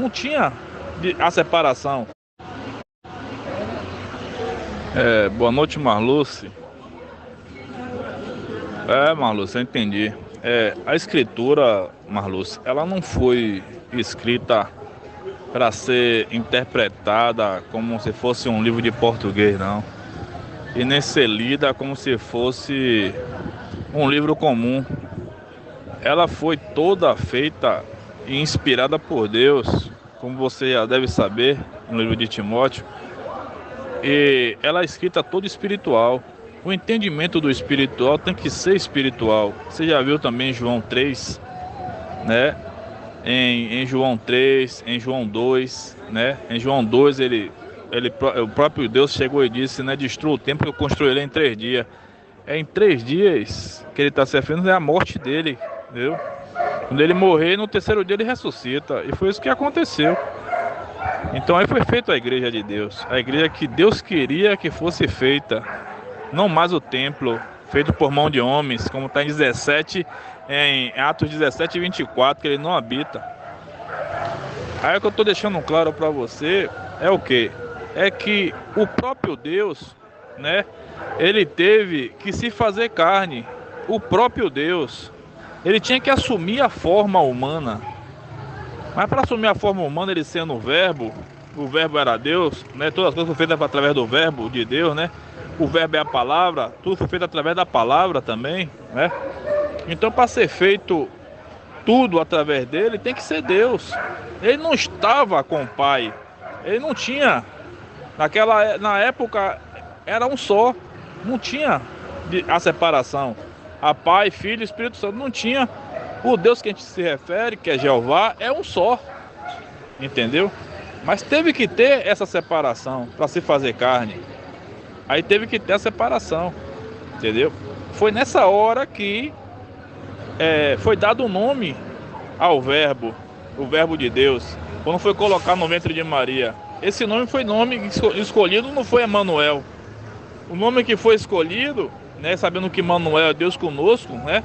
Não tinha a separação. Boa noite, Marluce. Marluce, eu entendi. A escritura, Marluce, ela não foi escrita para ser interpretada como se fosse um livro de português, não. E nem ser lida como se fosse um livro comum. Ela foi toda feita e inspirada por Deus, como você já deve saber, no livro de Timóteo. E ela é escrita toda espiritual. O entendimento do espiritual tem que ser espiritual. Você já viu também João 3, né? Em João 3, em João 2, né? Em João 2 o próprio Deus chegou e disse, né? Destrua o templo que eu construirei em 3 dias. É em 3 dias que ele está se referindo à morte dele, entendeu? Quando ele morrer, no terceiro dia ele ressuscita. E foi isso que aconteceu. Então aí foi feita a igreja de Deus. A igreja que Deus queria que fosse feita. Não mais o templo feito por mão de homens, como está em Atos 17 e 24, que ele não habita. Aí o que eu estou deixando claro para você é o quê? É que o próprio Deus, né? Ele teve que se fazer carne. O próprio Deus, ele tinha que assumir a forma humana. Mas para assumir a forma humana, ele sendo o verbo era Deus, né? Todas as coisas foram feitas através do verbo de Deus, né? O verbo é a palavra, tudo foi feito através da palavra também, né? Então, para ser feito tudo através dele, tem que ser Deus. Ele não estava com o Pai, ele não tinha, na época era um só, não tinha a separação. A Pai, Filho e Espírito Santo não tinha. O Deus que a gente se refere, que é Jeová, é um só, entendeu? Mas teve que ter essa separação para se fazer carne. Aí teve que ter a separação, entendeu? Foi nessa hora que foi dado um nome ao verbo, o verbo de Deus, quando foi colocado no ventre de Maria. Esse nome foi nome escolhido, não foi Emanuel. O nome que foi escolhido, né, sabendo que Emanuel é Deus conosco, né?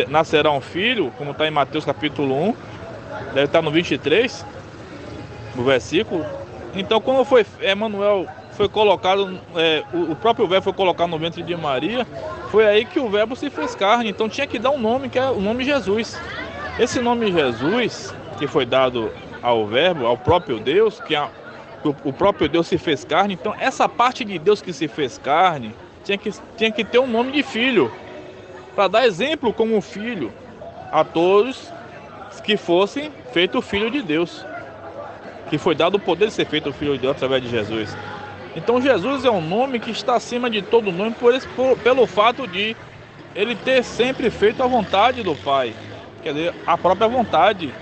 Nascerá um filho, como está em Mateus capítulo 1, deve estar no 23, no versículo. Então, quando foi Emanuel foi colocado, o próprio verbo foi colocado no ventre de Maria, foi aí que o verbo se fez carne. Então tinha que dar um nome, que é o nome Jesus. Esse nome Jesus, que foi dado ao verbo, ao próprio Deus, o próprio Deus se fez carne. Então essa parte de Deus que se fez carne tinha que ter um nome de filho, para dar exemplo como filho a todos que fossem feito filho de Deus, que foi dado o poder de ser feito filho de Deus através de Jesus. Então Jesus é um nome que está acima de todo nome pelo fato de ele ter sempre feito a vontade do Pai, quer dizer, a própria vontade,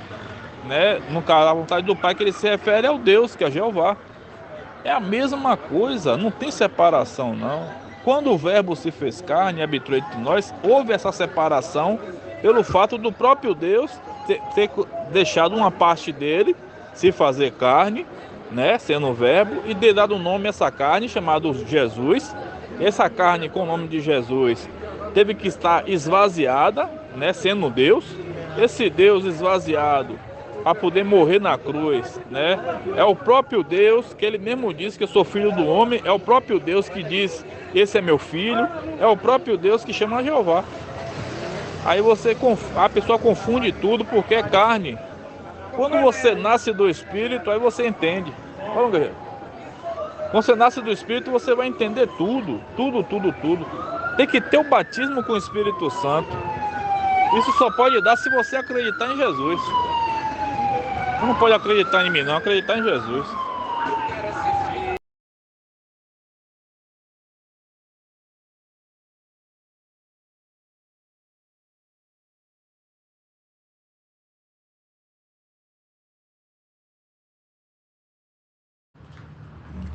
né? No caso, a vontade do Pai que ele se refere ao Deus, que é Jeová. É a mesma coisa, não tem separação não. Quando o verbo se fez carne e habitou entre nós, houve essa separação pelo fato do próprio Deus ter deixado uma parte dele se fazer carne, né, sendo o verbo, e ter dado um nome a essa carne chamado Jesus. Essa carne com o nome de Jesus teve que estar esvaziada, né, sendo Deus. Esse Deus esvaziado para poder morrer na cruz, né? É o próprio Deus que ele mesmo diz que eu sou filho do homem, é o próprio Deus que diz esse é meu filho, é o próprio Deus que chama Jeová. Aí a pessoa confunde tudo porque é carne. Quando você nasce do Espírito, aí você entende. Vamos, guerreiro. Quando você nasce do Espírito, você vai entender tudo. Tudo, tudo, tudo. Tem que ter o batismo com o Espírito Santo. Isso só pode dar se você acreditar em Jesus. Você não pode acreditar em mim, não. Acreditar em Jesus.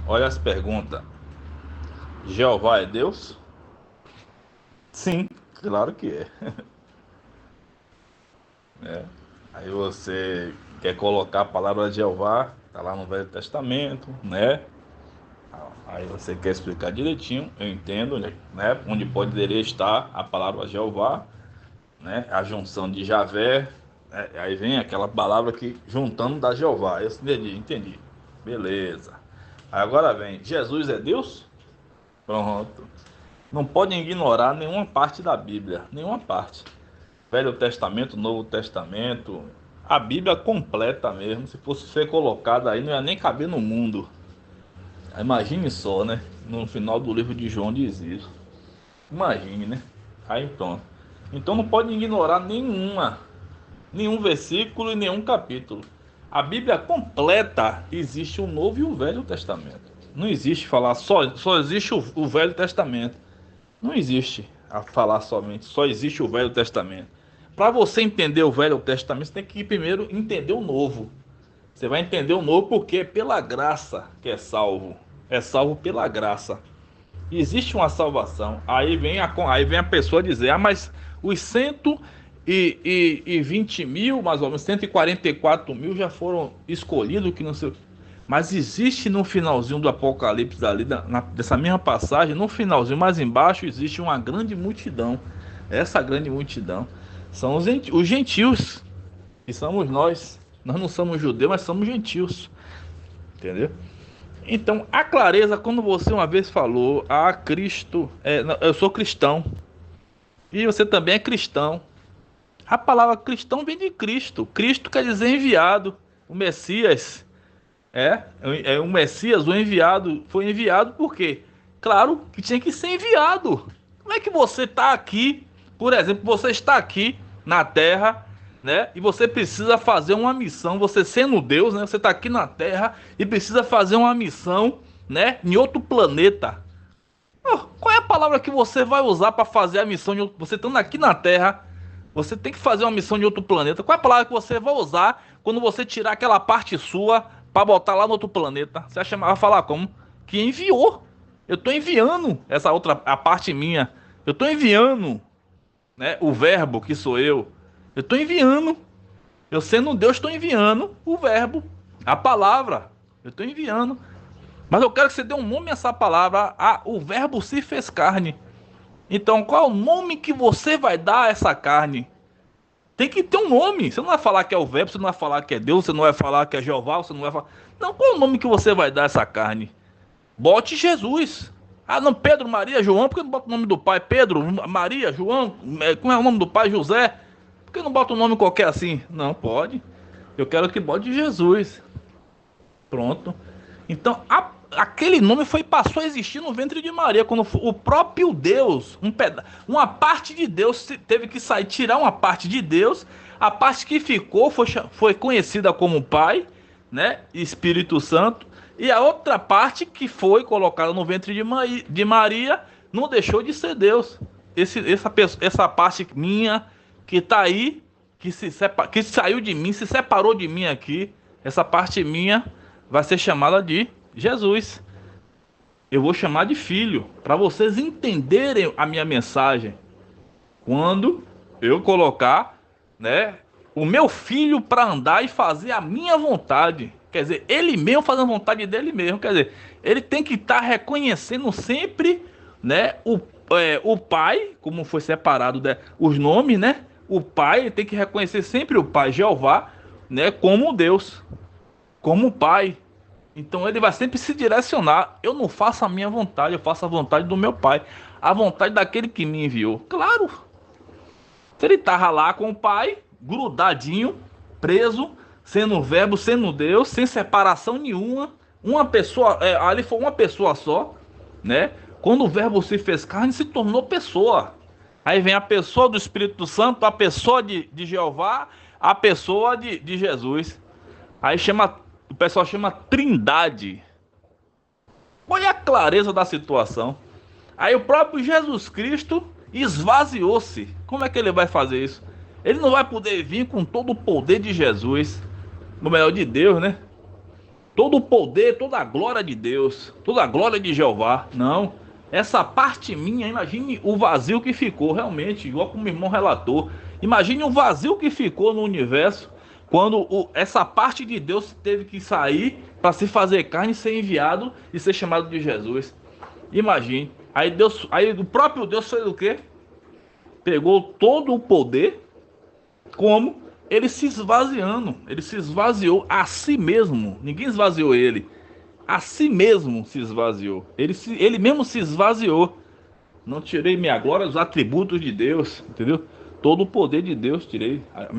Olha as perguntas. Jeová é Deus? Sim, claro que é. Aí você quer colocar a palavra de Jeová, tá lá no Velho Testamento, né? Aí você quer explicar direitinho, eu entendo, né? Onde poderia estar a palavra Jeová, né? A junção de Javé, Aí vem aquela palavra que juntando da Jeová. Eu entendi. Beleza. Agora vem, Jesus é Deus? Pronto. Não podem ignorar nenhuma parte da Bíblia, nenhuma parte. Velho Testamento, Novo Testamento, a Bíblia completa mesmo. Se fosse ser colocada aí, não ia nem caber no mundo. Imagine só, né? No final do livro de João diz isso. Imagine, né? Aí pronto. Então não pode ignorar nenhum versículo e nenhum capítulo. A Bíblia completa existe o Novo e o Velho Testamento. Não existe falar só existe o Velho Testamento. Não existe a falar somente, só existe o Velho Testamento. Para você entender o Velho Testamento, você tem que primeiro entender o Novo. Você vai entender o Novo porque é pela graça que é salvo. É salvo pela graça. Existe uma salvação. Aí vem a pessoa dizer: ah, mas os 120 mil, mais ou menos 144 mil já foram escolhidos, que não sei. Mas existe no finalzinho do Apocalipse, ali, dessa mesma passagem, no finalzinho mais embaixo, existe uma grande multidão. Essa grande multidão são os gentios, e somos nós. Nós não somos judeus, mas somos gentios. Entendeu? Então, a clareza, quando você uma vez falou, Cristo, eu sou cristão, e você também é cristão. A palavra cristão vem de Cristo. Cristo quer dizer enviado, o Messias. O Messias, o enviado, foi enviado por quê? Claro que tinha que ser enviado. Como é que você está aqui, por exemplo, você está aqui na Terra, né? E você precisa fazer uma missão, você sendo Deus, né? Você está aqui na Terra e precisa fazer uma missão, né? Em outro planeta. Qual é a palavra que você vai usar para fazer a missão de outro... Você estando aqui na Terra, você tem que fazer uma missão de outro planeta. Qual é a palavra que você vai usar quando você tirar aquela parte sua para botar lá no outro planeta? Você vai falar como? Que enviou. Eu estou enviando essa outra, a parte minha. Eu estou enviando, né, o verbo que sou eu. Eu estou enviando. Eu sendo Deus, estou enviando o verbo, a palavra. Eu estou enviando. Mas eu quero que você dê um nome a essa palavra. O verbo se fez carne. Então, qual é o nome que você vai dar a essa carne? Tem que ter um nome. Você não vai falar que é o verbo, você não vai falar que é Deus, você não vai falar que é Jeová, você não vai falar... Não, qual é o nome que você vai dar a essa carne? Bote Jesus. Ah, não, Pedro, Maria, João. Por que não bota o nome do pai? Pedro, Maria, João. Como é o nome do pai? José. Por que não bota um nome qualquer assim? Não, pode. Eu quero que bote Jesus. Pronto. Então, aquele nome passou a existir no ventre de Maria, quando o próprio Deus, uma parte de Deus teve que sair, tirar uma parte de Deus, a parte que ficou foi conhecida como Pai, né, Espírito Santo, e a outra parte que foi colocada no ventre de Maria não deixou de ser Deus. Essa parte minha que está aí, que saiu de mim, se separou de mim aqui, essa parte minha vai ser chamada de Jesus. Eu vou chamar de filho, para vocês entenderem a minha mensagem. Quando eu colocar, né, o meu filho para andar e fazer a minha vontade, quer dizer, ele mesmo fazendo a vontade dele mesmo, quer dizer, ele tem que estar reconhecendo sempre, né, o pai, como foi separado, né, os nomes, né, o pai, ele tem que reconhecer sempre o pai Jeová, né, como Deus, como pai. Então ele vai sempre se direcionar. Eu não faço a minha vontade, eu faço a vontade do meu pai, a vontade daquele que me enviou. Claro, se ele estava lá com o pai, grudadinho, preso, sendo o verbo, sendo Deus, sem separação nenhuma, uma pessoa, ali foi uma pessoa só, né? Quando o verbo se fez carne, se tornou pessoa. Aí vem a pessoa do Espírito Santo, a pessoa de Jeová, a pessoa de Jesus. Aí o pessoal chama Trindade. Olha a clareza da situação. Aí o próprio Jesus Cristo esvaziou-se. Como é que ele vai fazer isso? Ele não vai poder vir com todo o poder de Jesus, ou melhor, de Deus, né? Todo o poder, toda a glória de Deus, toda a glória de Jeová. Não. Essa parte minha, imagine o vazio que ficou realmente, igual como o irmão relatou. Imagine o vazio que ficou no universo quando essa parte de Deus teve que sair para se fazer carne, ser enviado e ser chamado de Jesus. Imagine. Aí o próprio Deus fez o quê? Pegou todo o poder, como ele se esvaziando, ele se esvaziou a si mesmo. Ninguém esvaziou ele, a si mesmo se esvaziou. Ele mesmo se esvaziou. Não tirei minha glória dos atributos de Deus, entendeu? Todo o poder de Deus tirei. A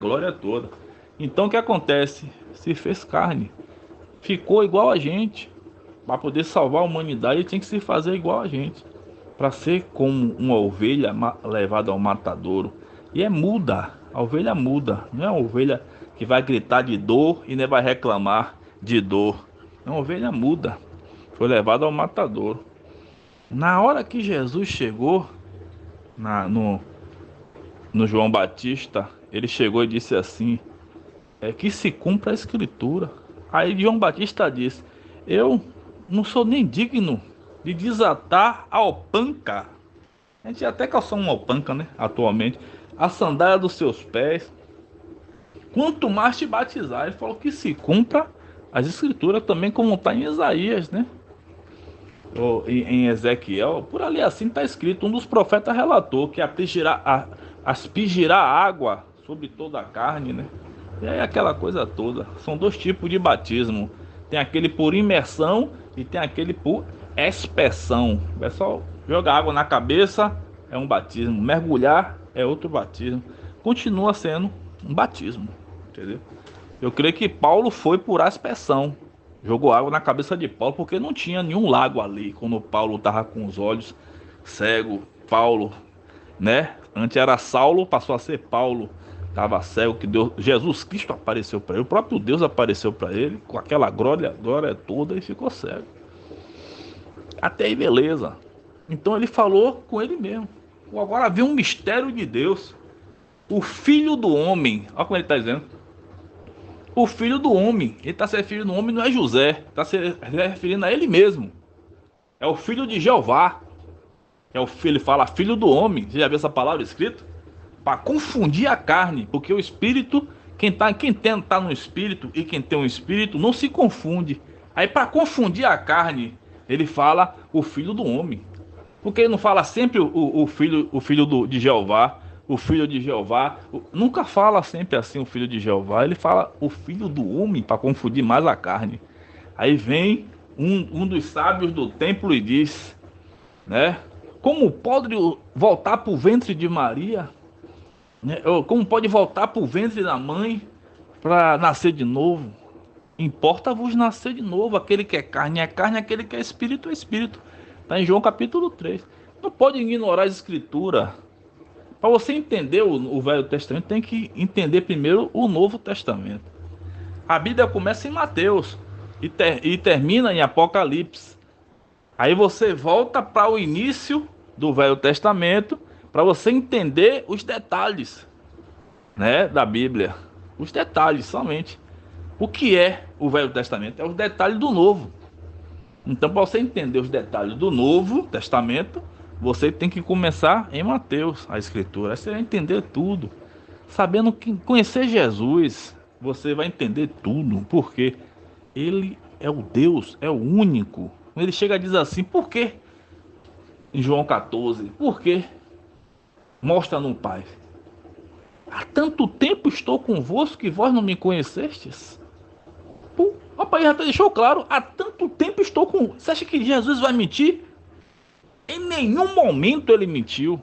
glória toda. Então o que acontece? Se fez carne, ficou igual a gente. Para poder salvar a humanidade, ele tinha que se fazer igual a gente. Para ser como uma ovelha levada ao matadouro. E é muda, a ovelha muda. Não é uma ovelha que vai gritar de dor e nem vai reclamar de dor. É uma ovelha muda. Foi levada ao matadouro. Na hora que Jesus chegou no João Batista, ele chegou e disse assim: é que se cumpra a escritura. Aí João Batista disse: eu não sou nem digno de desatar a alpanca. A gente até calçou uma alpanca, né? Atualmente, a sandália dos seus pés. Quanto mais te batizar. Ele falou que se cumpra as escrituras também, como está em Isaías, né? Ou em Ezequiel. Por ali assim está escrito. Um dos profetas relatou que aspergirá água sobre toda a carne, né? E aí aquela coisa toda. São dois tipos de batismo. Tem aquele por imersão e tem aquele por expersão. O pessoal joga água na cabeça, é um batismo. Mergulhar é outro batismo. Continua sendo um batismo, entendeu? Eu creio que Paulo foi por aspersão. Jogou água na cabeça de Paulo porque não tinha nenhum lago ali. Quando Paulo estava com os olhos cego, Paulo, né? Antes era Saulo, passou a ser Paulo. Estava cego, que Deus, Jesus Cristo apareceu para ele, o próprio Deus apareceu para ele com aquela glória toda e ficou cego. Até aí, beleza. Então ele falou com ele mesmo. Agora vem um mistério de Deus. O filho do homem, olha como ele está dizendo. O filho do homem, ele está se referindo ao homem, não é José, está se referindo a ele mesmo. É o filho de Jeová. É o filho, ele fala filho do homem. Você já viu essa palavra escrita? Para confundir a carne, porque o espírito, quem tá no espírito e quem tem um espírito não se confunde. Aí para confundir a carne, ele fala o filho do homem. Porque ele não fala sempre o filho de Jeová, o filho de Jeová. Nunca fala sempre assim o filho de Jeová. Ele fala o filho do homem para confundir mais a carne. Aí vem um dos sábios do templo e diz, né? Como pode voltar para o ventre de Maria? Né? Como pode voltar para o ventre da mãe para nascer de novo? Importa-vos nascer de novo. Aquele que é carne, aquele que é espírito é espírito. Está em João capítulo 3. Não pode ignorar a escritura. Para você entender o Velho Testamento, tem que entender primeiro o Novo Testamento. A Bíblia começa em Mateus e termina em Apocalipse. Aí você volta para o início do Velho Testamento para você entender os detalhes, né, da Bíblia. Os detalhes somente. O que é o Velho Testamento? É os detalhes do Novo. Então, para você entender os detalhes do Novo Testamento, você tem que começar em Mateus, a Escritura. Aí você vai entender tudo. Sabendo que conhecer Jesus, você vai entender tudo. Porque Ele é o Deus, é o único. Ele chega e diz assim, por quê? Em João 14, por quê? Mostra no Pai. Há tanto tempo estou convosco que vós não me conhecestes? O Pai já deixou claro, há tanto tempo estou com... Você acha que Jesus vai mentir? Em nenhum momento ele mentiu.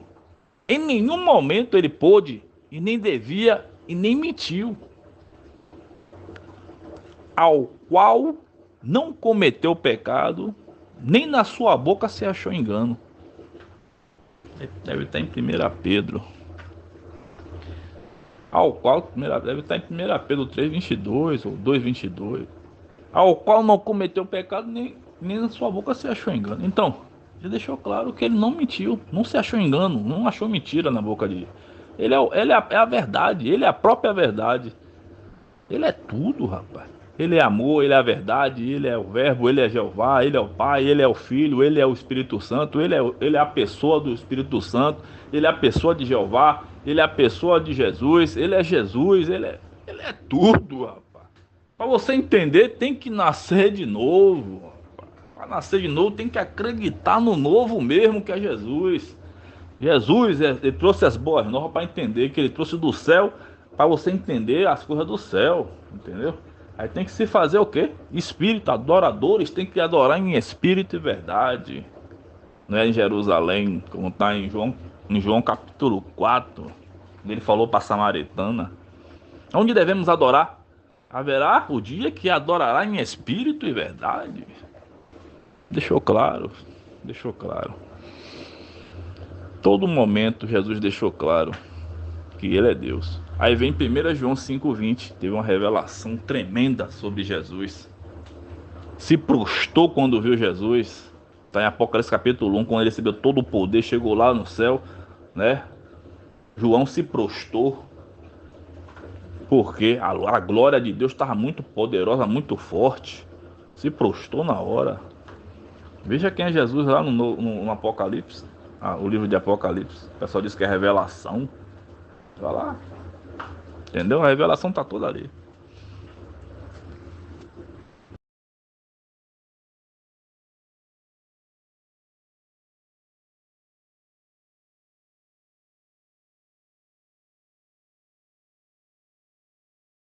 Em nenhum momento ele pôde, e nem devia, e nem mentiu. Ao qual não cometeu pecado, nem na sua boca se achou engano. Deve estar em 1 Pedro. Ao qual, deve estar em 1 Pedro 3,22 ou 2,22. Ao qual não cometeu pecado, nem na sua boca se achou engano. Então, ele deixou claro que ele não mentiu, não se achou engano, não achou mentira na boca dele. Ele é a verdade, ele é a própria verdade. Ele é tudo, rapaz. Ele é amor, ele é a verdade, ele é o verbo, ele é Jeová, ele é o Pai, ele é o Filho, ele é o Espírito Santo, ele é a pessoa do Espírito Santo, ele é a pessoa de Jeová, ele é a pessoa de Jesus, ele é tudo, rapaz. Para você entender, tem que nascer de novo. Para nascer de novo, tem que acreditar no novo mesmo que é Jesus. Jesus, ele trouxe as boas novas para entender que ele trouxe do céu para você entender as coisas do céu, entendeu? Aí tem que se fazer o quê? Espírito, adoradores tem que adorar em espírito e verdade. Não é em Jerusalém, como está em João capítulo 4, ele falou para a samaritana. Onde devemos adorar? Haverá o dia que adorará em espírito e verdade. Deixou claro, deixou claro. Todo momento Jesus deixou claro que ele é Deus. Aí vem 1 João 5,20, teve uma revelação tremenda sobre Jesus. Se prostrou quando viu Jesus. Está em Apocalipse capítulo 1, quando ele recebeu todo o poder, chegou lá no céu, né? João se prostrou, porque a glória de Deus estava muito poderosa, muito forte. Se prostrou na hora. Veja quem é Jesus lá no Apocalipse. O livro de Apocalipse. O pessoal diz que é revelação. Vai lá. Entendeu? A revelação está toda ali.